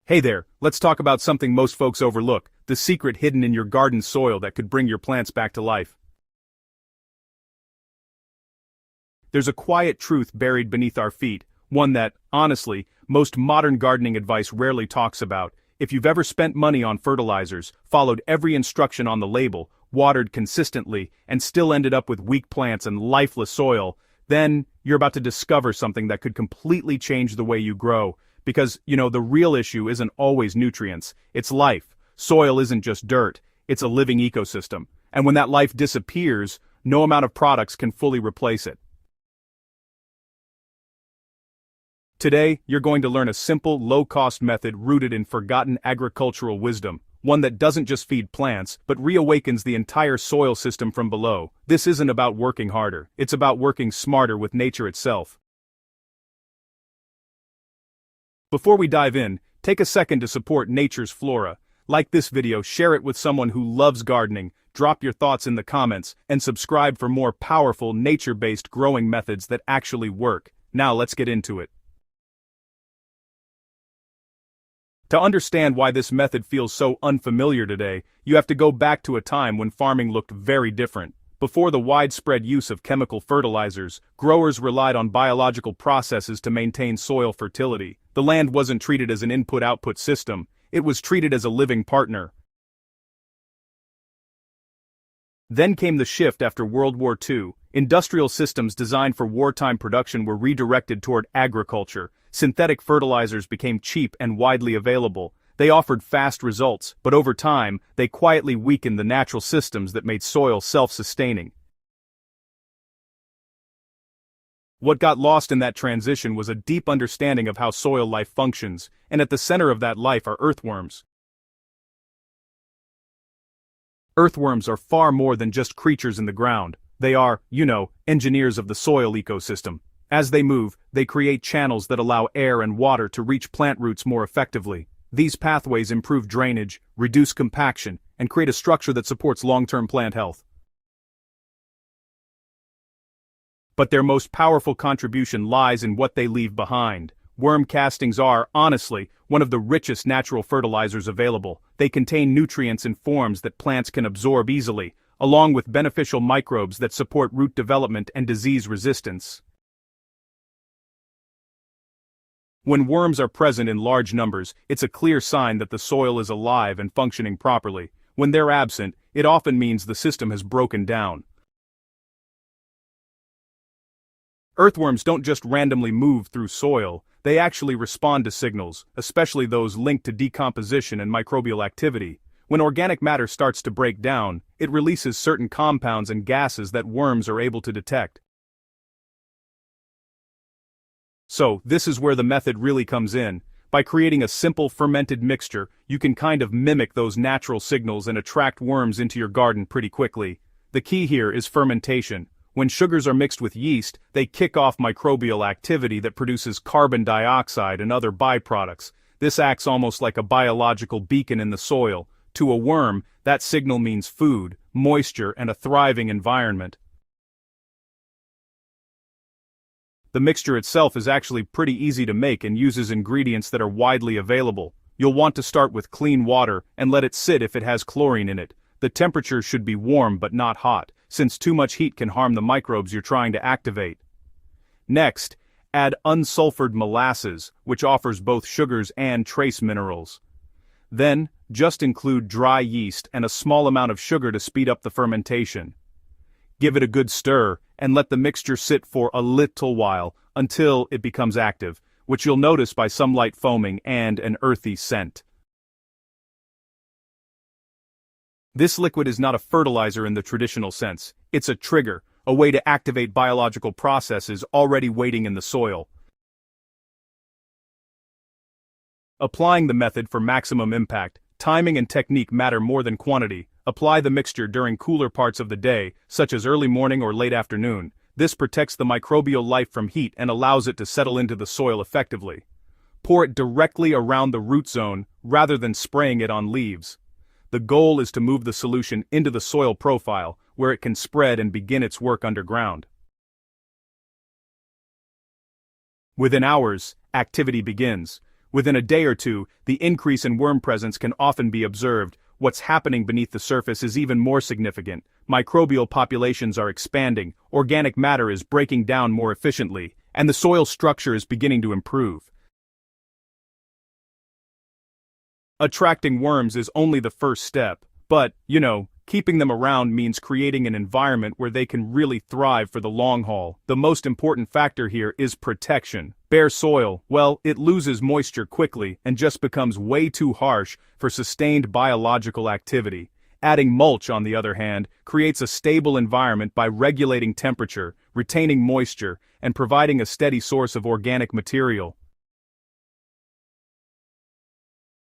Hey there, let's talk about something most folks overlook, the secret hidden in your garden soil that could bring your plants back to life. There's a quiet truth buried beneath our feet, one that, honestly, most modern gardening advice rarely talks about. If you've ever spent money on fertilizers, followed every instruction on the label, watered consistently, and still ended up with weak plants and lifeless soil, then you're about to discover something that could completely change the way you grow. Because, the real issue isn't always nutrients, it's life. Soil isn't just dirt, it's a living ecosystem. And when that life disappears, no amount of products can fully replace it. Today, you're going to learn a simple, low-cost method rooted in forgotten agricultural wisdom, one that doesn't just feed plants, but reawakens the entire soil system from below. This isn't about working harder, it's about working smarter with nature itself. Before we dive in, take a second to support nature's flora. Like this video, share it with someone who loves gardening, drop your thoughts in the comments, and subscribe for more powerful nature-based growing methods that actually work. Now let's get into it. To understand why this method feels so unfamiliar today, you have to go back to a time when farming looked very different. Before the widespread use of chemical fertilizers, growers relied on biological processes to maintain soil fertility. The land wasn't treated as an input-output system, it was treated as a living partner. Then came the shift after World War II. Industrial systems designed for wartime production were redirected toward agriculture. Synthetic fertilizers became cheap and widely available. They offered fast results, but over time, they quietly weakened the natural systems that made soil self-sustaining. What got lost in that transition was a deep understanding of how soil life functions, and at the center of that life are earthworms. Earthworms are far more than just creatures in the ground. They are, engineers of the soil ecosystem. As they move, they create channels that allow air and water to reach plant roots more effectively. These pathways improve drainage, reduce compaction, and create a structure that supports long-term plant health. But their most powerful contribution lies in what they leave behind. Worm castings are, honestly, one of the richest natural fertilizers available. They contain nutrients in forms that plants can absorb easily, along with beneficial microbes that support root development and disease resistance. When worms are present in large numbers, it's a clear sign that the soil is alive and functioning properly. When they're absent, it often means the system has broken down. Earthworms don't just randomly move through soil, they actually respond to signals, especially those linked to decomposition and microbial activity. When organic matter starts to break down, it releases certain compounds and gases that worms are able to detect. So, this is where the method really comes in. By creating a simple fermented mixture, you can kind of mimic those natural signals and attract worms into your garden pretty quickly. The key here is fermentation. When sugars are mixed with yeast, they kick off microbial activity that produces carbon dioxide and other byproducts. This acts almost like a biological beacon in the soil. To a worm, that signal means food, moisture, and a thriving environment. The mixture itself is actually pretty easy to make and uses ingredients that are widely available. You'll want to start with clean water and let it sit if it has chlorine in it. The temperature should be warm but not hot, since too much heat can harm the microbes you're trying to activate. Next, add unsulfured molasses, which offers both sugars and trace minerals. Then, just include dry yeast and a small amount of sugar to speed up the fermentation. Give it a good stir, and let the mixture sit for a little while, until it becomes active, which you'll notice by some light foaming and an earthy scent. This liquid is not a fertilizer in the traditional sense, it's a trigger, a way to activate biological processes already waiting in the soil. Applying the method for maximum impact, timing and technique matter more than quantity. Apply the mixture during cooler parts of the day, such as early morning or late afternoon. This protects the microbial life from heat and allows it to settle into the soil effectively. Pour it directly around the root zone, rather than spraying it on leaves. The goal is to move the solution into the soil profile, where it can spread and begin its work underground. Within hours, activity begins. Within a day or two, the increase in worm presence can often be observed. What's happening beneath the surface is even more significant. Microbial populations are expanding, organic matter is breaking down more efficiently, and the soil structure is beginning to improve. Attracting worms is only the first step, but, keeping them around means creating an environment where they can really thrive for the long haul. The most important factor here is protection. Bare soil, well, it loses moisture quickly and just becomes way too harsh for sustained biological activity. Adding mulch, on the other hand, creates a stable environment by regulating temperature, retaining moisture, and providing a steady source of organic material.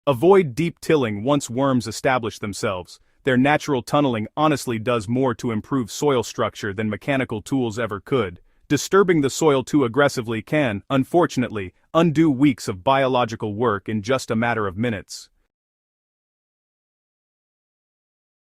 Avoid deep tilling once worms establish themselves. Their natural tunneling honestly does more to improve soil structure than mechanical tools ever could. Disturbing the soil too aggressively can, unfortunately, undo weeks of biological work in just a matter of minutes.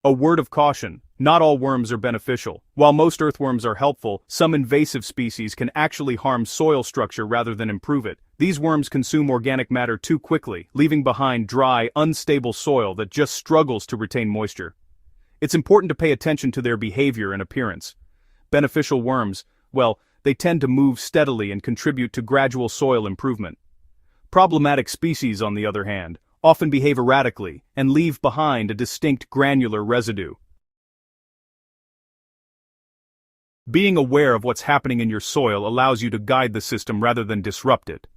A word of caution: not all worms are beneficial. While most earthworms are helpful, some invasive species can actually harm soil structure rather than improve it. These worms consume organic matter too quickly, leaving behind dry, unstable soil that just struggles to retain moisture. It's important to pay attention to their behavior and appearance. Beneficial worms, well, they tend to move steadily and contribute to gradual soil improvement. Problematic species, on the other hand, often behave erratically and leave behind a distinct granular residue. Being aware of what's happening in your soil allows you to guide the system rather than disrupt it.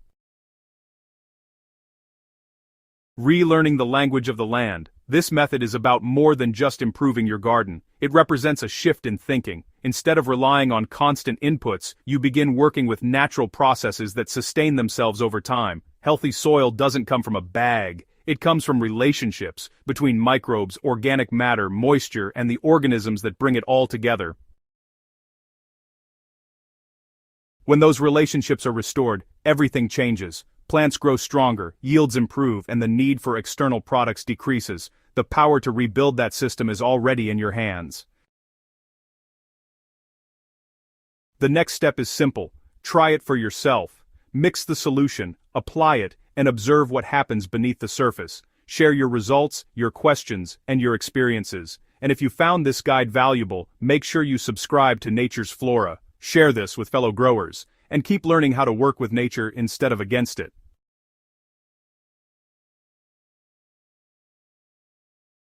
Relearning the language of the land. This method is about more than just improving your garden. It represents a shift in thinking. Instead of relying on constant inputs, you begin working with natural processes that sustain themselves over time. Healthy soil doesn't come from a bag. It comes from relationships between microbes, organic matter, moisture, and the organisms that bring it all together. When those relationships are restored, everything changes. Plants grow stronger, yields improve, and the need for external products decreases. The power to rebuild that system is already in your hands. The next step is simple. Try it for yourself. Mix the solution, apply it, and observe what happens beneath the surface. Share your results, your questions, and your experiences. And if you found this guide valuable, make sure you subscribe to Nature's Flora. Share this with fellow growers, and keep learning how to work with nature instead of against it.